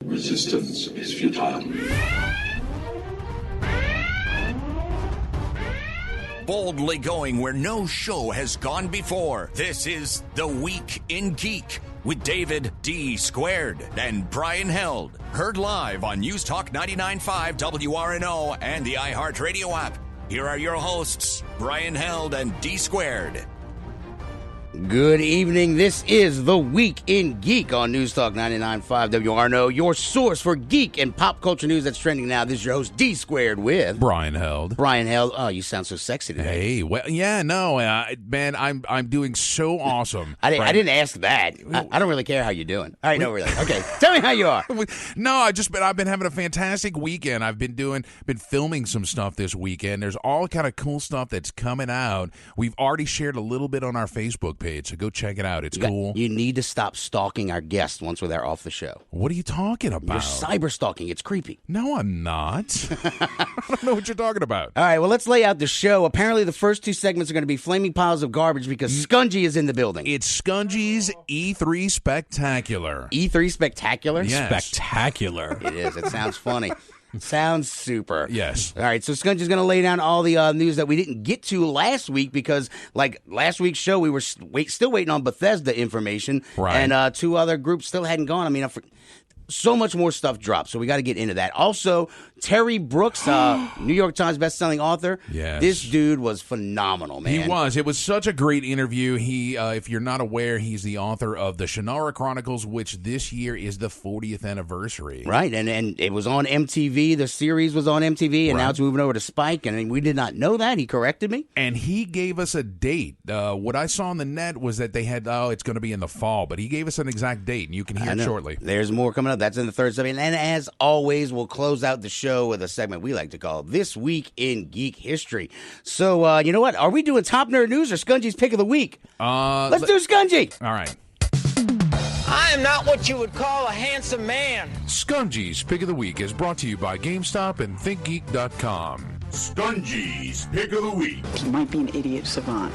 Resistance is futile. Boldly going where no show has gone before. This is The Week in Geek with David D. Squared and Brian Held. Heard live on News Talk 99.5 WRNO and the iHeartRadio app. Here are your hosts, Brian Held and D. Squared. Good evening. This is The Week in Geek on News Talk 99.5 WRNO, your source for geek and pop culture news that's trending now. This is your host, D Squared, with Brian Held. Brian Held. Oh, you sound so sexy today. Hey, well, yeah, no, man, I'm doing so awesome. I didn't ask that. I don't really care how you're doing. All right, no, really. Okay, tell me how you are. No, I've been having a fantastic weekend. I've been filming some stuff this weekend. There's all kind of cool stuff that's coming out. We've already shared a little bit on our Facebook page, so go check it out. It's cool. You need to stop stalking our guests once they're off the show. What are you talking about? You're cyber stalking. It's creepy. No, I'm not. I don't know what you're talking about. All right, well, let's lay out the show. Apparently, the first two segments are going to be flaming piles of garbage because Skungy is in the building. It's Skungy's E3 Spectacular. E3 Spectacular? Yes. Spectacular. It is. It sounds funny. Sounds super. Yes. All right, so Skungy's going to lay down all the news that we didn't get to last week because, like, last week's show, we were still waiting on Bethesda information. Right. And two other groups still hadn't gone. I mean, so much more stuff dropped, so we got to get into that. Also, Terry Brooks, New York Times bestselling author. Yes. This dude was phenomenal, man. He was. It was such a great interview. He, if you're not aware, he's the author of the Shannara Chronicles, which this year is the 40th anniversary. Right, and it was on MTV. The series was on MTV, and now it's moving over to Spike, and we did not know that. He corrected me. And he gave us a date. What I saw on the net was that they had, it's going to be in the fall, but he gave us an exact date, and you can hear it shortly. There's more coming up. That's in the third segment. And as always, we'll close out the show with a segment we like to call This Week in Geek History. So, you know what? Are we doing Top Nerd News or Skungy's Pick of the Week? Let's do Skungy. All right. I am not what you would call a handsome man. Skungy's Pick of the Week is brought to you by GameStop and ThinkGeek.com. Skungy's Pick of the Week. You might be an idiot savant.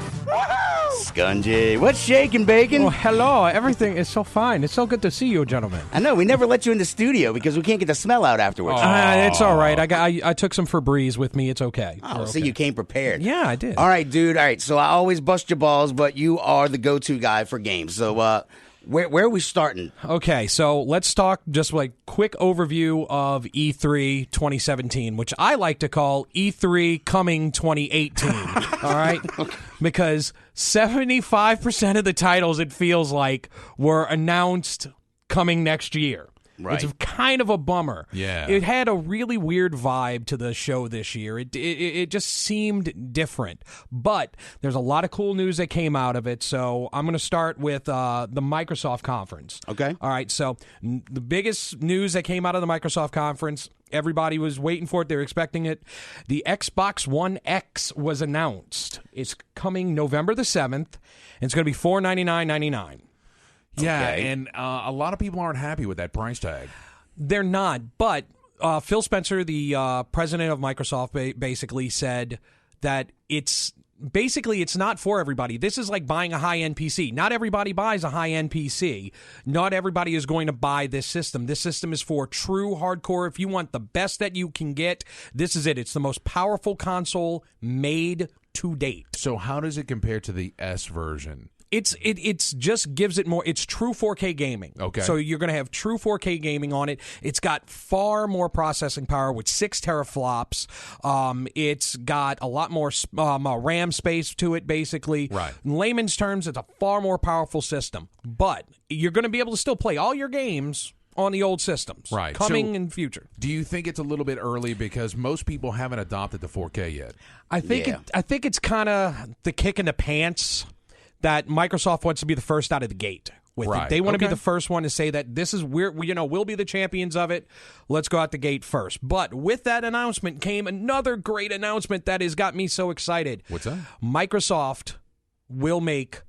Skungy. What's shaking, Bacon? Oh, hello. Everything is so fine. It's so good to see you, gentlemen. I know. We never let you in the studio because we can't get the smell out afterwards. It's all right. I took some Febreze with me. It's okay. Oh, so you came prepared. Yeah, I did. All right, dude. All right. So I always bust your balls, but you are the go-to guy for games. So, where are we starting? Okay, so let's talk just like quick overview of E3 2017, which I like to call E3 coming 2018. All right? Because 75% of the titles, it feels like, were announced coming next year. Right. It's kind of a bummer. Yeah. It had a really weird vibe to the show this year. It just seemed different. But there's a lot of cool news that came out of it. So I'm going to start with the Microsoft conference. Okay. All right. So the biggest news that came out of the Microsoft conference, everybody was waiting for it. They were expecting it. The Xbox One X was announced. It's coming November the 7th, and it's going to be $499.99. Yeah, Okay. and a lot of people aren't happy with that price tag. They're not, but Phil Spencer, the president of Microsoft, basically said that it's not for everybody. This is like buying a high-end PC. Not everybody buys a high-end PC. Not everybody is going to buy this system. This system is for true hardcore. If you want the best that you can get, this is it. It's the most powerful console made to date. So how does it compare to the S version? It's just gives it more. It's true 4K gaming. Okay. So you're going to have true 4K gaming on it. It's got far more processing power with 6 teraflops. It's got a lot more RAM space to it, basically. Right. In layman's terms, it's a far more powerful system. But you're going to be able to still play all your games on the old systems. Right. Coming So, in future. Do you think it's a little bit early because most people haven't adopted the 4K yet? I think it's kind of the kick in the pants that Microsoft wants to be the first out of the gate with Right. it. They want to be Okay. the first one to say that this is we'll be the champions of it. Let's go out the gate first. But with that announcement came another great announcement that has got me so excited. What's that? Microsoft will make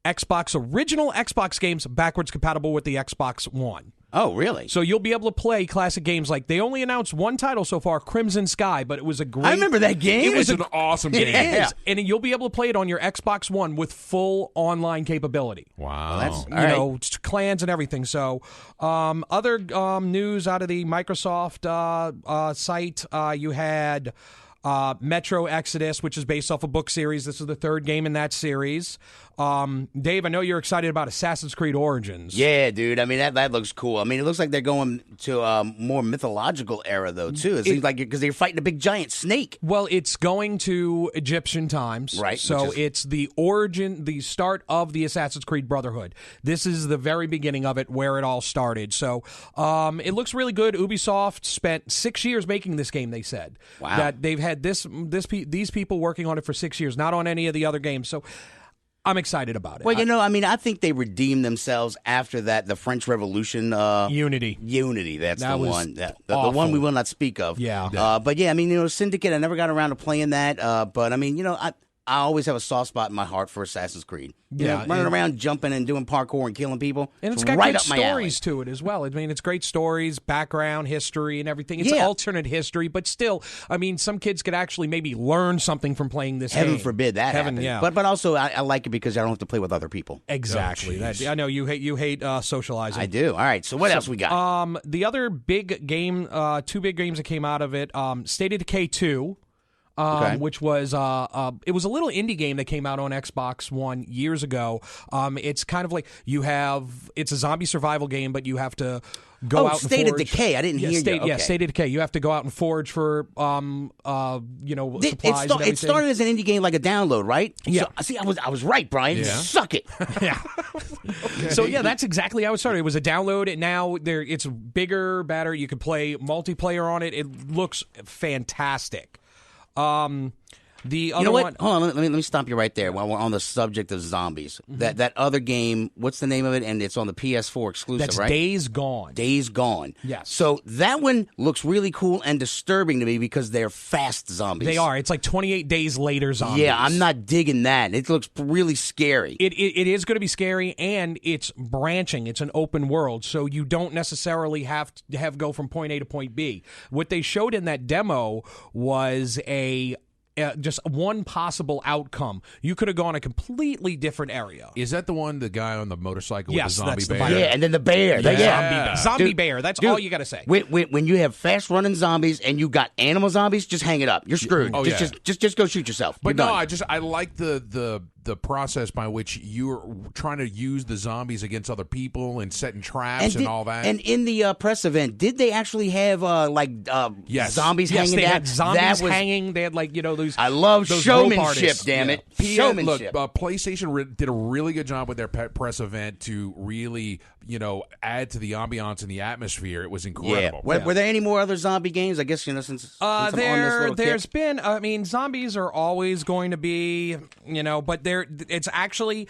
original Xbox games backwards compatible with the Xbox One. Oh, really? So you'll be able to play classic games like they only announced one title so far, Crimson Sky, but it was a great. I remember that game. It was an awesome game. It is, and you'll be able to play it on your Xbox One with full online capability. Wow. Well, You know, clans and everything. So, other news out of the Microsoft site, you had Metro Exodus, which is based off a book series. This is the third game in that series. Dave, I know you're excited about Assassin's Creed Origins. Yeah, dude. I mean, that looks cool. I mean, it looks like they're going to a more mythological era, though, too. It seems like because they're fighting a big giant snake. Well, it's going to Egyptian times. Right. So it's the origin, the start of the Assassin's Creed Brotherhood. This is the very beginning of it, where it all started. So it looks really good. Ubisoft spent 6 years making this game, they said. Wow. That they've had these people working on it for 6 years, not on any of the other games. So I'm excited about it. Well, you know, I mean, I think they redeemed themselves after that, the French Revolution. Unity. That's That the was one. The awful. one we will not speak of. Yeah. But yeah, I mean, you know, Syndicate, I never got around to playing that. But I mean, you know, I always have a soft spot in my heart for Assassin's Creed. You know, running around, jumping and doing parkour and killing people. And it's got right good up my alley. stories to it as well. I mean, it's great stories, background, history, and everything. It's alternate history, but still, I mean, some kids could actually maybe learn something from playing this game. Heaven forbid that happen. Yeah. But also, I like it because I don't have to play with other people. Exactly. I know you hate socializing. I do. All right. So what else we got? The other big game, two big games that came out of it, State of Decay 2. Which was it was a little indie game that came out on Xbox One years ago. It's kind of like it's a zombie survival game, but you have to go out and State forage. of Decay. I didn't hear you. Okay. State of Decay. You have to go out and forage for supplies and everything. It started as an indie game, like a download, right? Yeah. So, see, I was right, Brian. Yeah. Suck it. Yeah. So yeah, that's exactly how it started. It was a download, and now it's bigger, better. You can play multiplayer on it. It looks fantastic. The other you know what? one. Hold on, let me stop you right there while we're on the subject of zombies. Mm-hmm. That other game, what's the name of it? And it's on the PS4 exclusive, That's right? Days Gone. Days Gone. Yes. So that one looks really cool and disturbing to me because they're fast zombies. They are. It's like 28 days later zombies. Yeah, I'm not digging that. It looks really scary. It is going to be scary, and it's branching. It's an open world, so you don't necessarily have to go from point A to point B. What they showed in that demo was just one possible outcome. You could have gone a completely different area. Is that the guy on the motorcycle Yes, with the that's zombie the bear? Yeah, and then the bear. Yeah. Zombie Dude, bear. That's all you got to say. When you have fast running zombies and you got animal zombies, just hang it up. You're screwed. Oh, just go shoot yourself. But You're no, done. I like the process by which you're trying to use the zombies against other people and setting traps and all that. And in the press event, did they actually have Yes. zombies Yes, hanging they down? had zombies That was- hanging. They had those. I love those showmanship. rope artists. Damn it, Look, showmanship. PlayStation did a really good job with their press event to really, add to the ambiance and the atmosphere. It was incredible. Were there any more other zombie games? I guess since I'm on this little There's kick. been. I mean, zombies are always going to be, but it's actually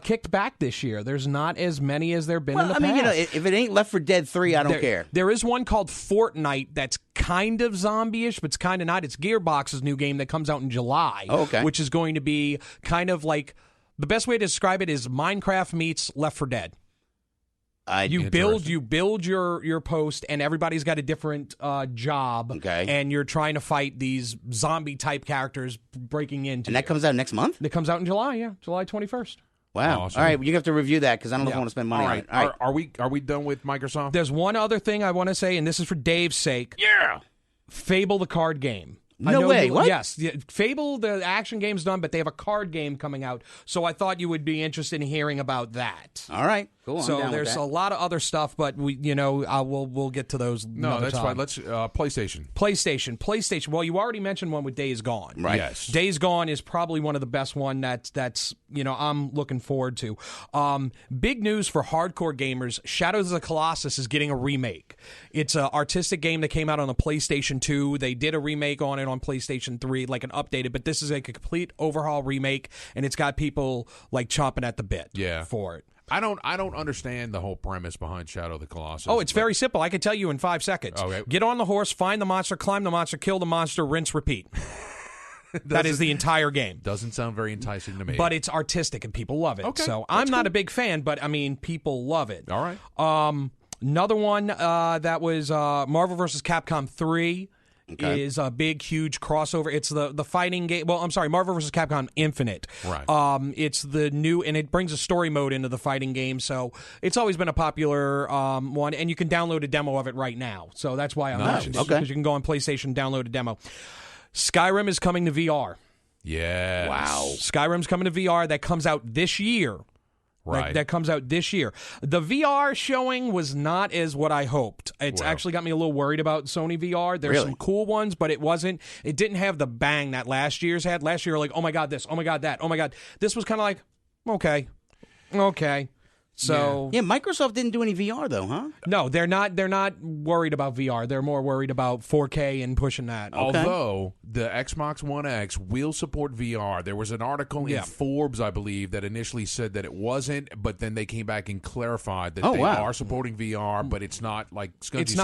kicked back this year. There's not as many as there been in the past. I mean, if it ain't Left 4 Dead 3, I don't care. There is one called Fortnite that's kind of zombie-ish, but it's kind of not. It's Gearbox's new game that comes out in July, which is going to be kind of like, the best way to describe it is Minecraft meets Left 4 Dead. You build your post, and everybody's got a different job. Okay. And you're trying to fight these zombie type characters breaking into. And that comes out next month? It comes out in July. Yeah, July 21st. Wow. Awesome. All right, you have to review that because I don't know if I want to spend money on it. All right. Are we done with Microsoft? There's one other thing I want to say, and this is for Dave's sake. Yeah. Fable the card game. No way. What? Yes. Fable, the action game's done, but they have a card game coming out. So I thought you would be interested in hearing about that. All right. Cool. So I'm down there's with that. a lot of other stuff, but we'll get to those. No, that's time. fine. Let's PlayStation. PlayStation. Well, you already mentioned one with Days Gone. Right. Yes. Days Gone is probably one of the best one that's I'm looking forward to. Big news for hardcore gamers: Shadows of the Colossus is getting a remake. It's an artistic game that came out on the PlayStation 2. They did a remake on it on PlayStation 3, like an updated, but this is like a complete overhaul remake, and it's got people like chomping at the bit for it. I don't understand the whole premise behind Shadow of the Colossus. Oh, it's very simple. I could tell you in 5 seconds. Okay. Get on the horse, find the monster, climb the monster, kill the monster, rinse, repeat. That is the entire game. Doesn't sound very enticing to me. But it's artistic and people love it. Okay, So that's I'm not a big fan, but I mean, people love it. All right. Another one that was Marvel vs. Capcom 3. Okay. Is a big, huge crossover. It's the fighting game. Well, I'm sorry, Marvel vs. Capcom Infinite. Right. It's the new, and it brings a story mode into the fighting game. So it's always been a popular one, and you can download a demo of it right now. So that's why I mentioned it, because you can go on PlayStation, download a demo. Skyrim is coming to VR. Yeah. Wow. Skyrim's coming to VR. That comes out this year. Right. That comes out this year. The VR showing was not as what I hoped. It's actually got me a little worried about Sony VR. There's some cool ones, but it didn't have the bang that last year's had. Last year, like, oh my God, this, oh my God, that, oh my God. This was kind of like, okay. So yeah, Microsoft didn't do any VR though, huh? No, they're not worried about VR. They're more worried about 4K and pushing that. Although the Xbox One X will support VR. There was an article in Forbes, I believe, that initially said that it wasn't, but then they came back and clarified that they are supporting VR, but it's not like Skungy it's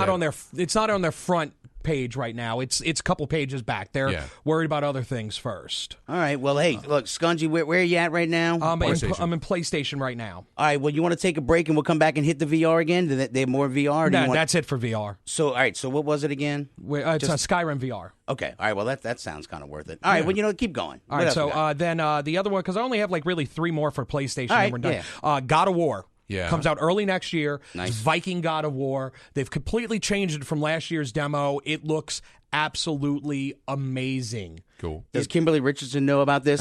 not on their front page right now. It's a couple pages back. They're worried about other things first. All right. Well, hey, look, Skungy, where are you at right now? I'm in PlayStation right now. All right. Well, you want to take a break and we'll come back and hit the VR again? Do they have more VR? That's it for VR. So, all right. So, what was it again? It's a Skyrim VR. Okay. All right. Well, that sounds kind of worth it. All right. Well, keep going. All right. So then the other one, because I only have like really 3 more for PlayStation. All right, and we're done. God of War. Yeah. Comes out early next year. Nice. Viking God of War. They've completely changed it from last year's demo. It looks absolutely amazing. Cool. Does Kimberly Richardson know about this?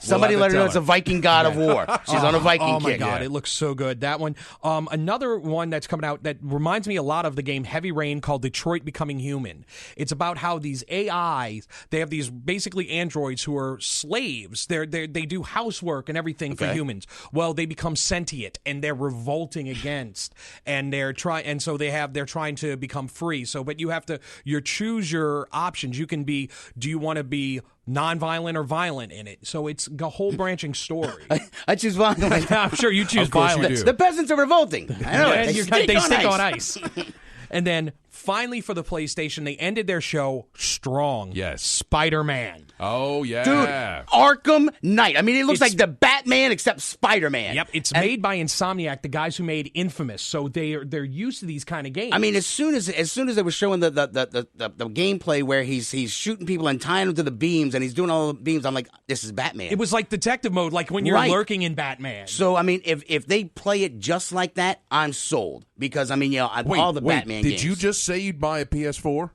Somebody let her know it's a Viking God of War. She's on a Viking kick. Oh, my God. It looks so good. That one. Another one that's coming out that reminds me a lot of the game Heavy Rain called Detroit Becoming Human. It's about how these AIs, they have these basically androids who are slaves. They do housework and everything for humans. Well, they become sentient and they're revolting against, and they're trying to become free. So, but you have to choose your options. You can be, do you want to be non-violent or violent in it? So it's a whole branching story. I choose violent. I'm sure you choose Of course violent. you do. The peasants are revolting. I know it. They stick on ice. And then finally for the PlayStation, they ended their show strong. Yes. Spider-Man. Oh, yeah. Dude, Arkham Knight. I mean, it looks like the Batman except Spider-Man. Yep, it's made by Insomniac, the guys who made Infamous. So they're used to these kind of games. I mean, as soon as they were showing the gameplay where he's shooting people and tying them to the beams and he's doing all the beams, I'm like, this is Batman. It was like detective mode, like when you're lurking in Batman. So I mean, if they play it just like that, I'm sold, because I mean, all the Batman games. Did you just say you'd buy a PS4?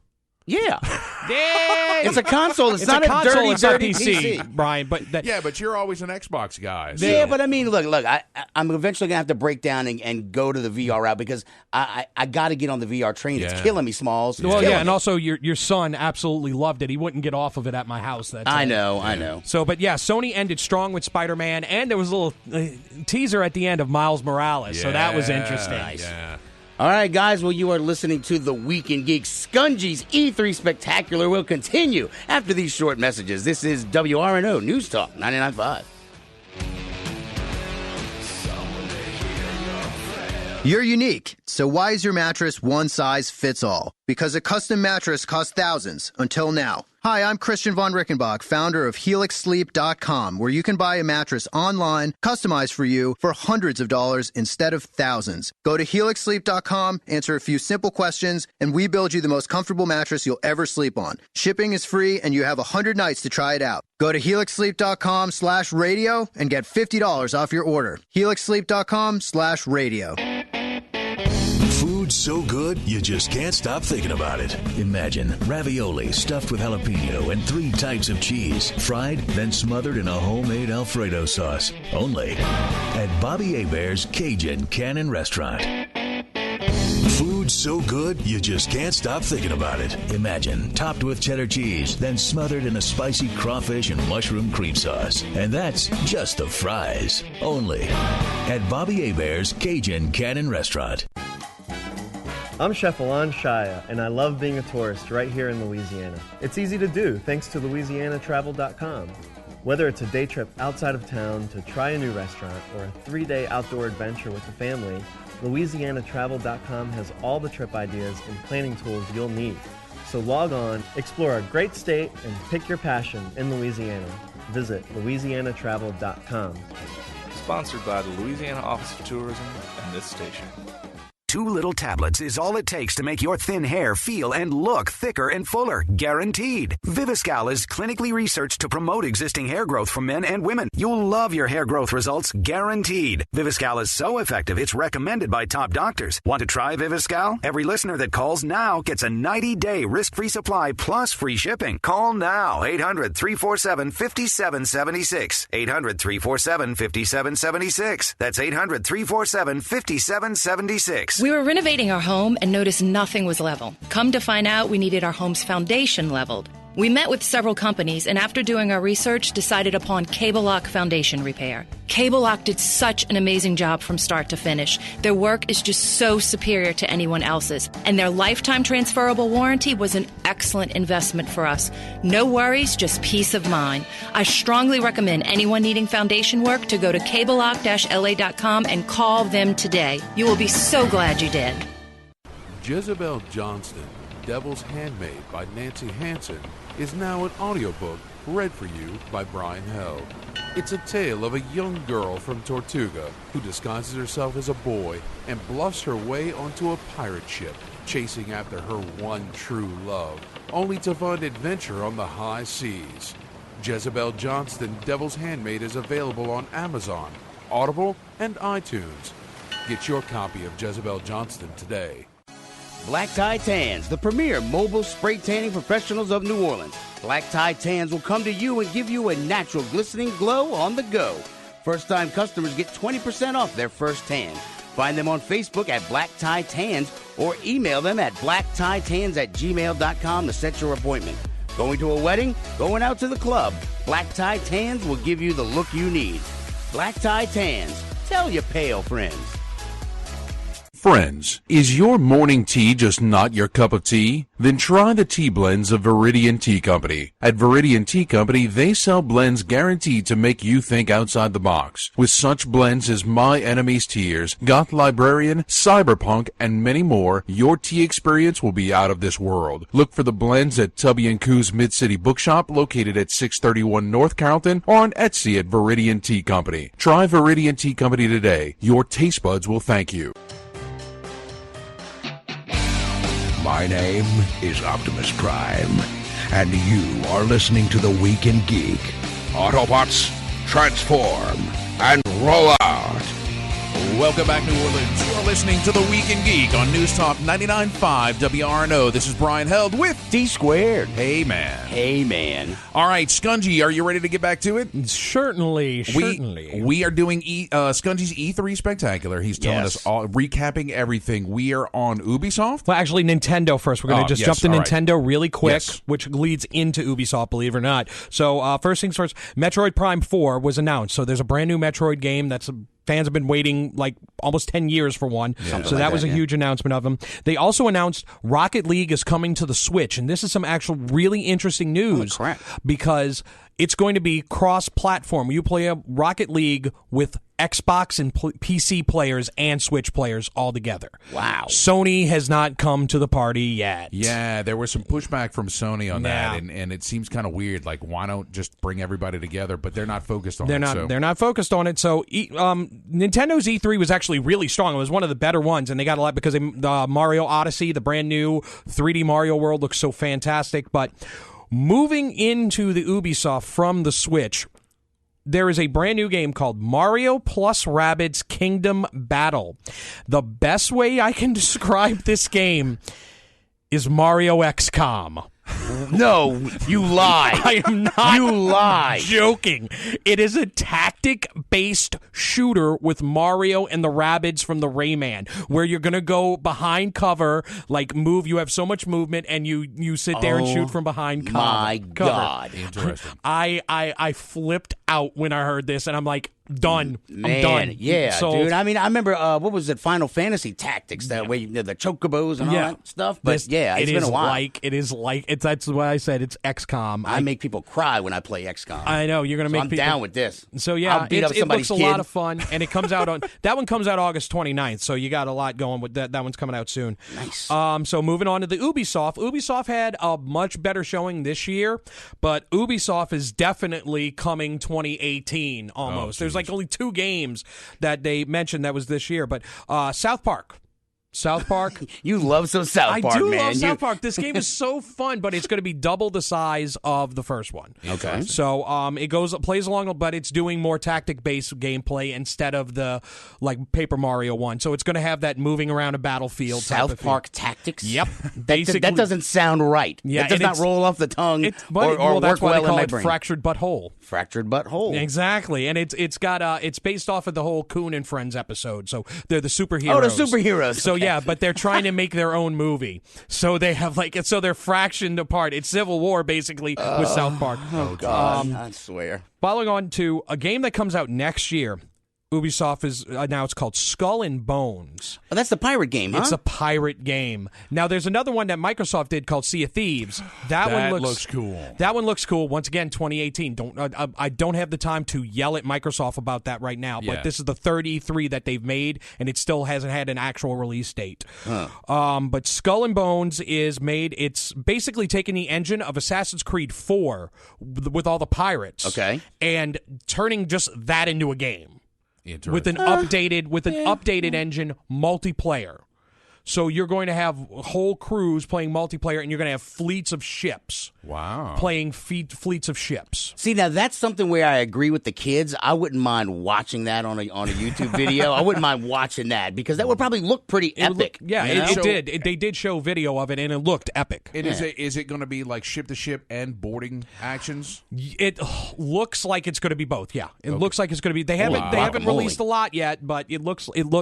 Yeah. Dang! It's a console. It's not a console. dirty, It's not dirty PC, Brian. But but you're always an Xbox guy. So. Yeah, but I mean, look. I'm eventually gonna have to break down and go to the VR route, because I got to get on the VR train. It's killing me, Smalls. Well, and also your son absolutely loved it. He wouldn't get off of it at my house. I know. So, but yeah, Sony ended strong with Spider-Man, and there was a little teaser at the end of Miles Morales. So that was interesting. Yeah. All right, guys. Well, you are listening to The Week in Geek. Skungy's E3 Spectacular will continue after these short messages. This is WRNO News Talk 99.5. You're unique, so why is your mattress one size fits all? Because a custom mattress costs thousands, until now. Hi, I'm Christian von Rickenbach, founder of HelixSleep.com, where you can buy a mattress online, customized for you, for hundreds of dollars instead of thousands. Go to HelixSleep.com, answer a few simple questions, and we build you the most comfortable mattress you'll ever sleep on. Shipping is free, and you have 100 nights to try it out. Go to HelixSleep.com/radio and get $50 off your order. HelixSleep.com/radio. Food so good, you just can't stop thinking about it. Imagine ravioli stuffed with jalapeno and 3 types of cheese, fried, then smothered in a homemade Alfredo sauce. Only at Bobby Hebert's Cajun Cannon Restaurant. Food so good, you just can't stop thinking about it. Imagine topped with cheddar cheese, then smothered in a spicy crawfish and mushroom cream sauce. And that's just the fries. Only at Bobby Hebert's Cajun Cannon Restaurant. I'm Chef Alon Shaya, and I love being a tourist right here in Louisiana. It's easy to do thanks to LouisianaTravel.com. Whether it's a day trip outside of town to try a new restaurant or a 3-day outdoor adventure with the family, LouisianaTravel.com has all the trip ideas and planning tools you'll need. So log on, explore our great state, and pick your passion in Louisiana. Visit LouisianaTravel.com. Sponsored by the Louisiana Office of Tourism and this station. 2 little tablets is all it takes to make your thin hair feel and look thicker and fuller, guaranteed. Viviscal is clinically researched to promote existing hair growth for men and women. You'll love your hair growth results, guaranteed. Viviscal is so effective, it's recommended by top doctors. Want to try Viviscal? Every listener that calls now gets a 90-day risk-free supply plus free shipping. Call now, 800-347-5776. 800-347-5776. That's 800-347-5776. We were renovating our home and noticed nothing was level. Come to find out, we needed our home's foundation leveled. We met with several companies, and after doing our research, decided upon Cable Lock Foundation Repair. Cable Lock did such an amazing job from start to finish. Their work is just so superior to anyone else's, and their lifetime transferable warranty was an excellent investment for us. No worries, just peace of mind. I strongly recommend anyone needing foundation work to go to cablelock-la.com and call them today. You will be so glad you did. Jezebel Johnston, Devil's Handmaid by Nancy Hansen, is now an audiobook read for you by Brian Held. It's a tale of a young girl from Tortuga who disguises herself as a boy and bluffs her way onto a pirate ship, chasing after her one true love, only to find adventure on the high seas. Jezebel Johnston, Devil's Handmaid is available on Amazon, Audible, and iTunes. Get your copy of Jezebel Johnston today. Black Tie Tans, the premier mobile spray tanning professionals of New Orleans. Black Tie Tans will come to you and give you a natural glistening glow on the go. First-time customers get 20% off their first tan. Find them on Facebook at Black Tie Tans or email them at blacktieTans@gmail.com to set your appointment. Going to a wedding? Going out to the club? Black Tie Tans will give you the look you need. Black Tie Tans. Tell your pale friends. Friends, is your morning tea just not your cup of tea? Then try the tea blends of Viridian Tea Company. At Viridian Tea Company, they sell blends guaranteed to make you think outside the box. With such blends as My Enemy's Tears, Goth Librarian, Cyberpunk, and many more, your tea experience will be out of this world. Look for the blends at Tubby & Coo's Mid-City Bookshop, located at 631 North Carrollton, or on Etsy at Viridian Tea Company. Try Viridian Tea Company today. Your taste buds will thank you. My name is Optimus Prime, and you are listening to The Week in Geek. Autobots, transform and roll out. Welcome back, New Orleans. You're listening to The Week in Geek on News Talk 99.5 WRNO. This is Brian Held with D-Squared. Hey, man. Hey, man. All right, Skungy, are you ready to get back to it? Certainly. We are doing Skungy's E3 Spectacular. He's telling us all, recapping everything. We are on Ubisoft. Well, actually, Nintendo first. We're going to just jump to Nintendo really quick, Yes. which leads into Ubisoft, believe it or not. So, first things first, Metroid Prime 4 was announced. So there's a brand new Metroid game that's fans have been waiting like almost 10 years for one. Yeah. So that was a huge announcement of them. They also announced Rocket League is coming to the Switch. And this is some actual really interesting news because it's going to be cross-platform. You play a Rocket League with Xbox and PC players and Switch players all together. Wow. Sony has not come to the party yet. Yeah, there was some pushback from Sony on that, and it seems kind of weird. Like, why don't just bring everybody together? But they're not focused on it. They're not focused on it. So Nintendo's E3 was actually really strong. It was one of the better ones, and they got a lot because Mario Odyssey, the brand new 3D Mario World, looks so fantastic. But moving into the Ubisoft from the Switch, there is a brand new game called Mario plus Rabbids Kingdom Battle. The best way I can describe this game is Mario XCOM. No, you lie. I am not You lie. joking. It is a tactic-based shooter with Mario and the Rabbids from the Rayman, where you're going to go behind cover, like move. You have so much movement, and you sit there and shoot from behind cover. My God. Interesting. I flipped out when I heard this, and I'm like, done. Man, I'm done. yeah, So- dude. I mean, I remember, what was it, Final Fantasy Tactics, that way, the chocobos and all that stuff. But This- yeah, it's been a while. That's why I said it's XCOM. I make people cry when I play XCOM. I know you're going to make I'm people down with this. So yeah, I'll beat up it somebody's looks a kid. lot of fun, and it comes out on that one comes out August 29th. So you got a lot going with that. That one's coming out soon. Nice. So moving on to the Ubisoft. Ubisoft had a much better showing this year, but Ubisoft is definitely coming 2018 almost. There's like only 2 games that they mentioned that was this year, but South Park. South Park. You love some South Park, I do man. love South Park. This game is so fun, but it's going to be double the size of the first one. Okay. So it plays along, but it's doing more tactic-based gameplay instead of the Paper Mario one. So it's going to have that moving around a battlefield. South Park Tactics. Yep. That doesn't sound right. Yeah, it does not roll off the tongue or that's work why well they in call my it brain. Fractured Butthole. Fractured Butthole. Exactly, and it's based off of the whole Coon and Friends episode. So they're the superheroes. Oh, the superheroes. So okay. yeah, but they're trying to make their own movie. So they have so they're fractioned apart. It's Civil War basically with South Park. Oh God, I swear. Following on to a game that comes out next year. Ubisoft is now it's called Skull and Bones. Oh, that's the pirate game, huh? It's a pirate game. Now there's another one that Microsoft did called Sea of Thieves. That one looks cool. That one looks cool. Once again, 2018. I don't have the time to yell at Microsoft about that right now. But this is the third E3 that they've made, and it still hasn't had an actual release date. But Skull and Bones is made. It's basically taking the engine of Assassin's Creed 4 with all the pirates, and turning just that into a game. With an updated engine, multiplayer. So you're going to have whole crews playing multiplayer, and you're going to have fleets of ships. Wow. Playing fleets of ships. See, now that's something where I agree with the kids. I wouldn't mind watching that on a YouTube video. I wouldn't mind watching that because that would probably look pretty epic. It did. They did show video of it, and it looked epic. Is it going to be like ship to ship and boarding actions? It looks like it's going to be both. Yeah, it looks like it's going to be. They haven't released a lot yet, but it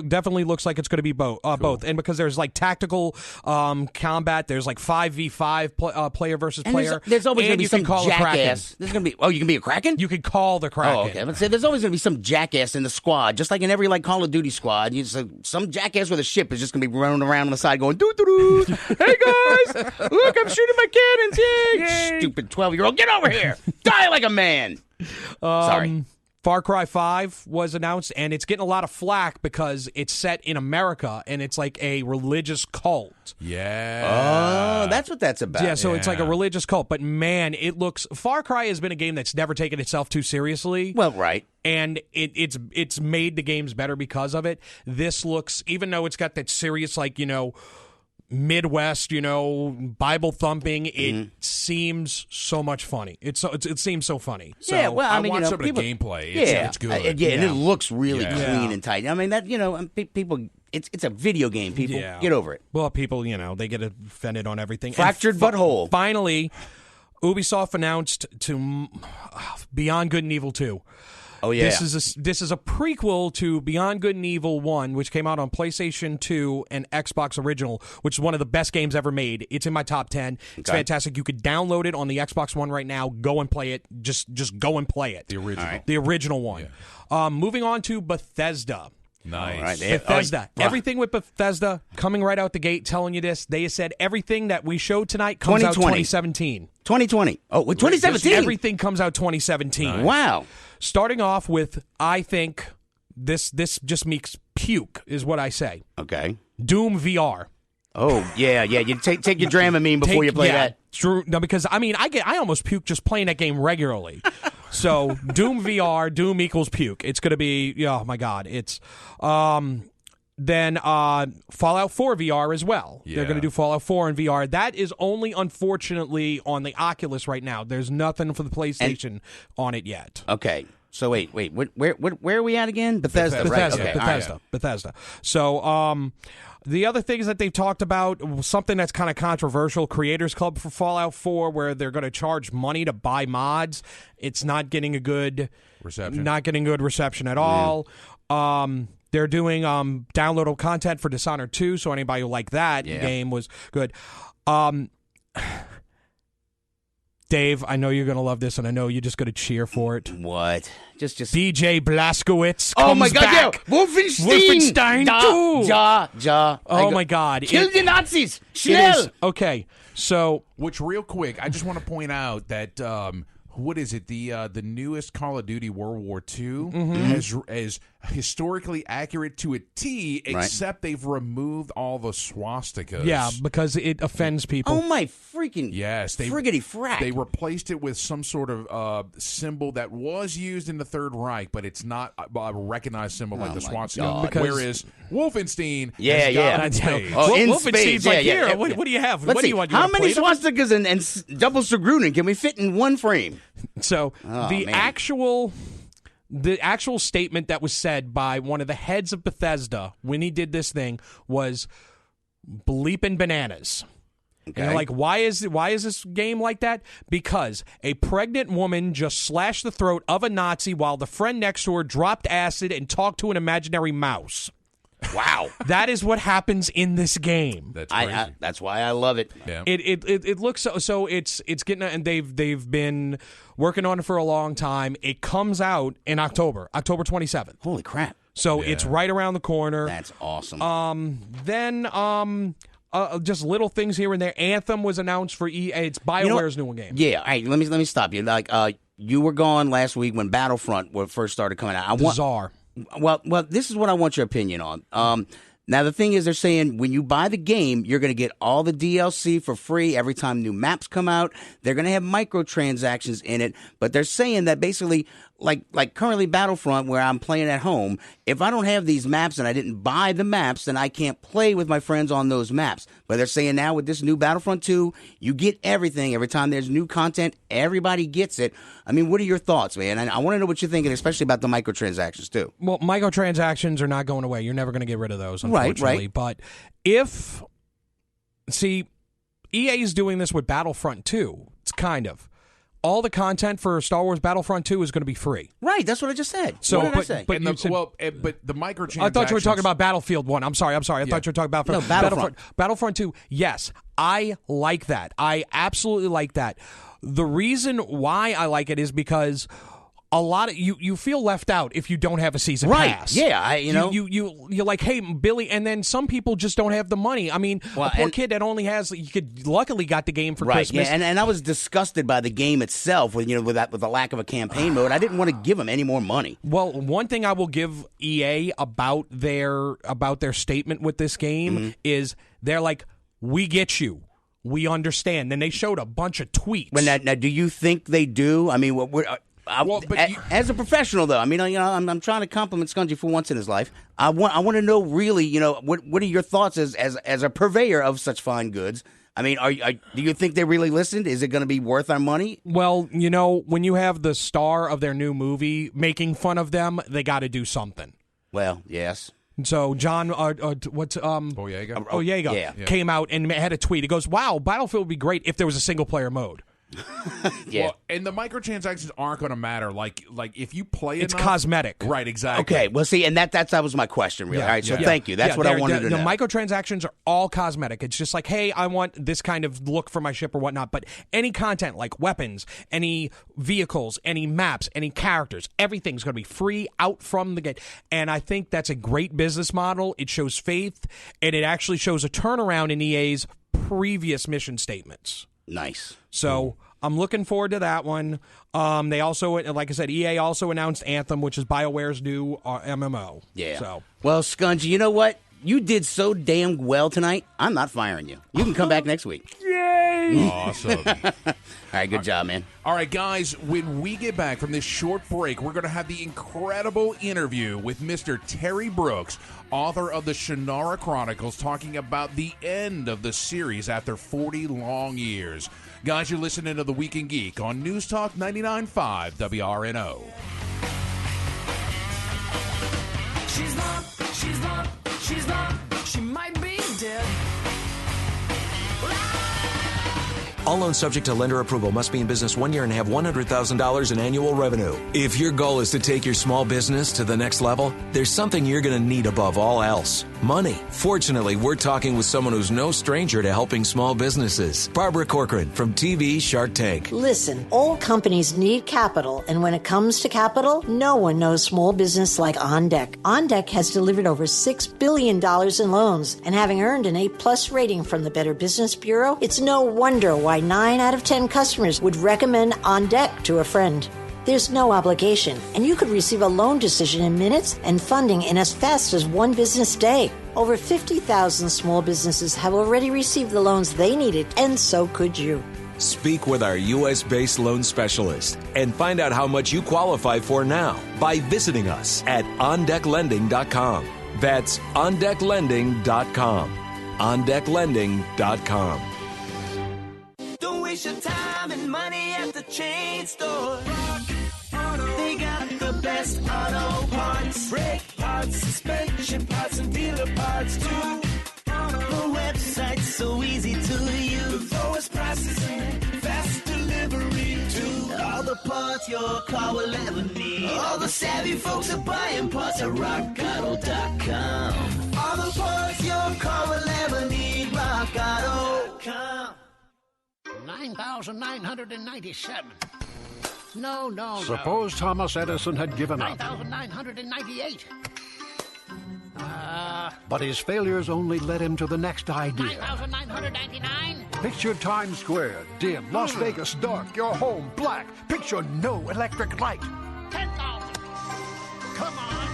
definitely looks like it's going to be both. Both, and because there's like tactical combat, there's like 5v5 player versus player. There's always going to be some jackass. There's going to be. Oh, you can be a Kraken? You can call the Kraken. Oh, okay. Let's say there's always going to be some jackass in the squad, just like in every Call of Duty squad. Some jackass with a ship is just going to be running around on the side going doo doo doo. Hey guys, look, I'm shooting my cannons. Yay! Stupid 12-year-old, get over here, die like a man. Sorry. Far Cry 5 was announced, and it's getting a lot of flack because it's set in America, and it's like a religious cult. Yeah. Oh, that's what that's about. Yeah, so it's like a religious cult. But, man, Far Cry has been a game that's never taken itself too seriously. Well, right. And it's made the games better because of it. This looks, even though it's got that serious, Midwest, Bible thumping. It seems so much funny. It seems so funny. So, yeah, well, I mean, watched some of the gameplay. It's good. And it looks really clean and tight. I mean, that people. It's a video game. People get over it. Well, people, they get offended on everything. Fractured butthole. Finally, Ubisoft announced to Beyond Good and Evil 2. Oh yeah, this is a prequel to Beyond Good and Evil 1, which came out on PlayStation 2 and Xbox Original, which is one of the best games ever made. It's in my top 10. It's fantastic. You could download it on the Xbox One right now. Go and play it. Just go and play it. The original. Right. The original one. Yeah. Moving on to Bethesda. Nice. Right. Bethesda. Everything with Bethesda coming right out the gate telling you this. They said everything that we showed tonight comes out 2017. 2020. Oh, 2017? Everything comes out 2017. Nice. Wow. Starting off with, I think, this just makes puke, is what I say. Okay. Doom VR. Oh, yeah. You take your Dramamine before you play that. True. No, because, I almost puke just playing that game regularly. So, Doom VR, Doom equals puke. It's going to be, oh my God. It's, then Fallout 4 VR as well. Yeah. They're going to do Fallout 4 in VR. That is only, unfortunately, on the Oculus right now. There's nothing for the PlayStation on it yet. Okay. So wait. Where are we at again? Bethesda, right? Okay. Bethesda. So, the other things that they've talked about, something that's kind of controversial, Creators Club for Fallout 4, where they're going to charge money to buy mods. It's not getting a good reception. Not getting good reception at all. They're doing downloadable content for Dishonored 2, so anybody who liked that game was good. Dave, I know you're going to love this, and I know you're just going to cheer for it. What? Just DJ Blazkowicz comes oh my God, back. Yeah. Wolfenstein 2. Oh my God. Kill the Nazis. Schnell. Okay, so... Which, real quick, I just want to point out that... what is it? The newest Call of Duty World War II is historically accurate to a T, except they've removed all the swastikas. Yeah, because it offends people. Oh my freaking friggity frack! They replaced it with some sort of symbol that was used in the Third Reich, but it's not a recognized symbol like the swastika. Whereas Wolfenstein, has got it made. Wolfenstein's like, here, what do you have? Let's what see. do you want? How many swastikas and double Sagrunen can we fit in one frame? So the actual statement that was said by one of the heads of Bethesda when he did this thing was bleeping bananas. Okay. And you're like, why is this game like that? Because a pregnant woman just slashed the throat of a Nazi while the friend next to her dropped acid and talked to an imaginary mouse. Wow, that is what happens in this game. That's crazy. That's why I love it. Yeah. It looks so it's getting, and they've been working on it for a long time. It comes out in October 27th. Holy crap! So it's right around the corner. That's awesome. Then just little things here and there. Anthem was announced for EA. It's BioWare's new game. Yeah. All right. Let me stop you. Like you were gone last week when Battlefront first started coming out. Bizarre. Well, this is what I want your opinion on. Now, the thing is, they're saying when you buy the game, you're going to get all the DLC for free every time new maps come out. They're going to have microtransactions in it, but they're saying that basically, like currently Battlefront, where I'm playing at home, if I don't have these maps and I didn't buy the maps, then I can't play with my friends on those maps. But they're saying now with this new Battlefront 2, you get everything. Every time there's new content, everybody gets it. I mean, what are your thoughts, man? And I want to know what you're thinking, especially about the microtransactions, too. Well, microtransactions are not going away. You're never going to get rid of those, unfortunately. Right. But EA is doing this with Battlefront 2. It's kind of. All the content for Star Wars Battlefront 2 is going to be free. Right, that's what I just said. So, what did I say? But the microtransactions. I thought you were talking about Battlefield 1. I'm sorry. I thought you were talking about Battlefront. Battlefront 2. Yes, I like that. I absolutely like that. The reason why I like it is because a lot of you feel left out if you don't have a season pass. Yeah, you're like, hey, Billy, and then some people just don't have the money. I mean, a poor kid that only has luckily got the game for Christmas. Yeah, and I was disgusted by the game itself with the lack of a campaign mode. I didn't want to give them any more money. Well, one thing I will give EA about their statement with this game is they're like, we get you. We understand. Then they showed a bunch of tweets. Now, do you think they do? I mean, as a professional, though, I mean, I'm trying to compliment Skungy for once in his life. I want to know really, what are your thoughts as a purveyor of such fine goods? I mean, do you think they really listened? Is it going to be worth our money? Well, when you have the star of their new movie making fun of them, they got to do something. Well, yes. So John, Boyega came out and had a tweet. He goes, "Wow, Battlefield would be great if there was a single player mode." Yeah. Well, and the microtransactions aren't going to matter. Like if you play it's enough, cosmetic, right? Exactly. Okay. Well, see, and that was my question, really. Yeah, all right. So thank you. That's what I wanted to know. The microtransactions are all cosmetic. It's just like, hey, I want this kind of look for my ship or whatnot. But any content like weapons, any vehicles, any maps, any characters, everything's going to be free out from the gate. And I think that's a great business model. It shows faith, and it actually shows a turnaround in EA's previous mission statements. Nice. So I'm looking forward to that one. They also, like I said, EA also announced Anthem, which is BioWare's new MMO. Yeah. So, well, Skungy, you know what? You did so damn well tonight. I'm not firing you. You can come back next week. Yay! Awesome. All right, good job, man. All right, guys, when we get back from this short break, we're going to have the incredible interview with Mr. Terry Brooks, author of the Shannara Chronicles, talking about the end of the series after 40 long years. Guys, you're listening to The Week in Geek on News Talk 99.5 WRNO. She might be dead. All loans subject to lender approval, must be in business 1 year and have $100,000 in annual revenue. If your goal is to take your small business to the next level, there's something you're going to need above all else. money. Fortunately, we're talking with someone who's no stranger to helping small businesses. Barbara Corcoran from TV Shark Tank. Listen, all companies need capital, and when it comes to capital, no one knows small business like OnDeck. OnDeck has delivered over $6 billion in loans, and having earned an A+ rating from the Better Business Bureau, it's no wonder why 9 out of 10 customers would recommend OnDeck to a friend. There's no obligation, and you could receive a loan decision in minutes and funding in as fast as one business day. Over 50,000 small businesses have already received the loans they needed, and so could you. Speak with our U.S.-based loan specialist and find out how much you qualify for now by visiting us at OnDeckLending.com. That's OnDeckLending.com. OnDeckLending.com. Don't waste your time and money at the chain store. They got the best auto parts, brake parts, suspension parts, and dealer parts too. The website's so easy to use. The lowest prices and fast delivery too. All the parts your car will ever need. All the savvy folks are buying parts at RockAuto.com. All the parts your car will ever need. RockAuto.com. 9,997. No. Suppose Thomas Edison had given up. 9,998. But his failures only led him to the next idea. 9,999. Picture Times Square, dim, Las Vegas dark, your home black. Picture no electric light. 10,000. Come on.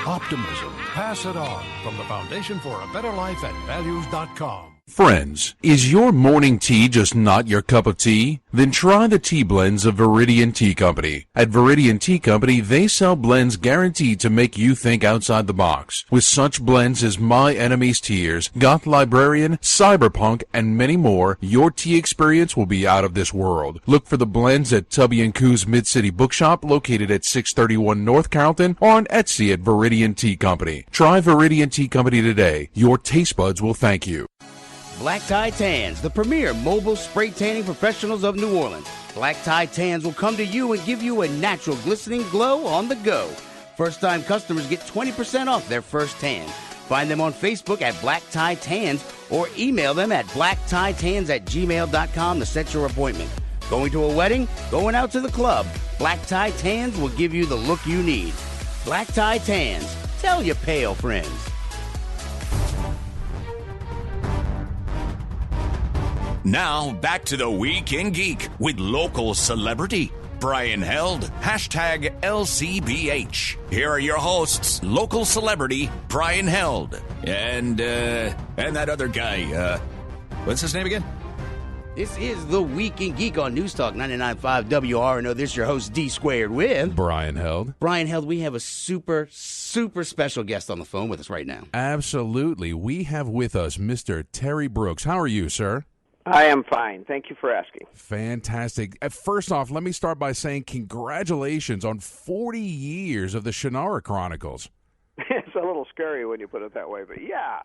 Optimism. Pass it on from the Foundation for a Better Life at values.com. Friends, is your morning tea just not your cup of tea? Then try the tea blends of Viridian Tea Company. At Viridian Tea Company, they sell blends guaranteed to make you think outside the box. With such blends as My Enemy's Tears, Goth Librarian, Cyberpunk, and many more, your tea experience will be out of this world. Look for the blends at Tubby & Coo's Mid-City Bookshop, located at 631 North Carrollton, or on Etsy at Viridian Tea Company. Try Viridian Tea Company today. Your taste buds will thank you. Black Tie Tans, the premier mobile spray tanning professionals of New Orleans. Black Tie Tans will come to you and give you a natural glistening glow on the go. First-time customers get 20% off their first tan. Find them on Facebook at Black Tie Tans or email them at blacktitans@gmail.com to set your appointment. Going to a wedding? Going out to the club? Black Tie Tans will give you the look you need. Black Tie Tans. Tell your pale friends. Now, back to the Week in Geek with local celebrity Brian Held, hashtag LCBH. Here are your hosts, local celebrity Brian Held, and that other guy, what's his name again? This is the Week in Geek on News Talk 99.5 WRNO. This is your host, D Squared, with Brian Held. Brian Held, we have a super special guest on the phone with us right now. Absolutely. We have with us Mr. Terry Brooks. How are you, sir? I am fine. Thank you for asking. Fantastic. First off, let me start by saying congratulations on 40 years of the Shannara Chronicles. It's a little scary when you put it that way, but yeah.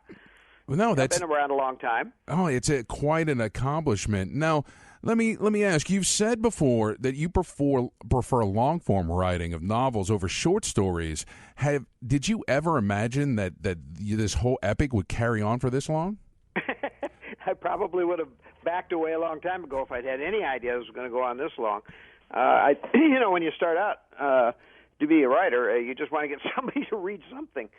Well, no, that's been around a long time. Oh, it's quite an accomplishment. Now, let me ask. You've said before that you prefer long form writing of novels over short stories. Did you ever imagine that this whole epic would carry on for this long? I probably would have backed away a long time ago if I'd had any idea it was going to go on this long. When you start out to be a writer, you just want to get somebody to read something.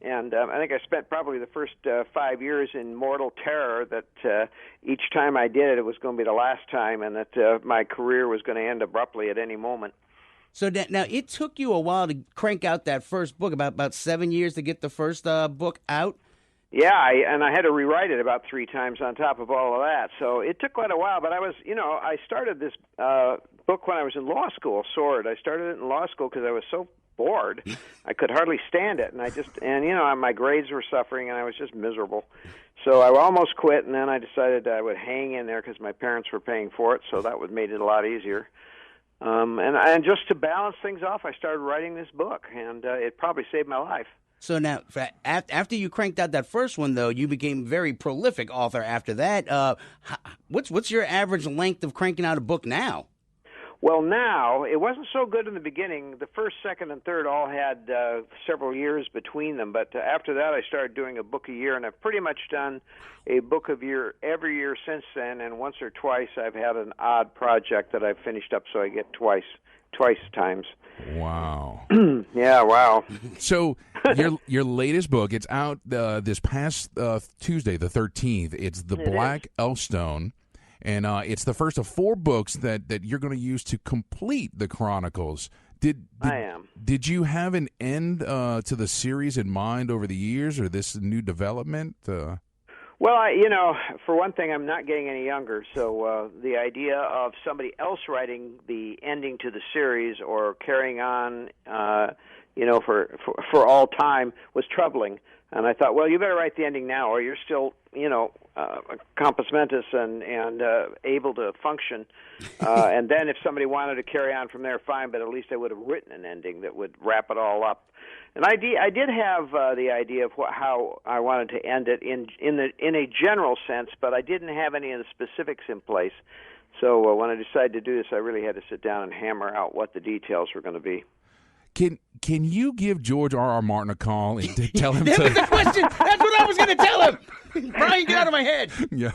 And I think I spent probably the first 5 years in mortal terror that each time I did it was going to be the last time, and that my career was going to end abruptly at any moment. So now it took you a while to crank out that first book, about 7 years to get the first book out? Yeah, I had to rewrite it about 3 times on top of all of that. So it took quite a while, but I started this book when I was in law school, Sword. I started it in law school because I was so bored. I could hardly stand it, and my grades were suffering, and I was just miserable. So I almost quit, and then I decided I would hang in there because my parents were paying for it, so that made it a lot easier. And just to balance things off, I started writing this book, and it probably saved my life. So now, after you cranked out that first one, though, you became a very prolific author after that. What's your average length of cranking out a book now? Well, now, it wasn't so good in the beginning. The first, second, and third all had several years between them, but after that I started doing a book a year, and I've pretty much done a book of year every year since then, and once or twice I've had an odd project that I've finished up, so I get twice times. Wow. Yeah, wow. So your latest book, it's out this past Tuesday, the 13th. It's The Black Elfstone. And it's the first of 4 books that you're going to use to complete the Chronicles. I am. Did you have an end to the series in mind over the years, or this new development? Well, for one thing, I'm not getting any younger, so the idea of somebody else writing the ending to the series or carrying on, for all time was troubling. And I thought, well, you better write the ending now, or you're still, compos mentis and able to function. And then if somebody wanted to carry on from there, fine, but at least I would have written an ending that would wrap it all up. And I did have the idea of how I wanted to end it in a general sense, but I didn't have any of the specifics in place. So when I decided to do this, I really had to sit down and hammer out what the details were going to be. Can you give George R.R. Martin a call and tell him That was the question. That's what I was going to tell him. Brian, get out of my head. Yeah.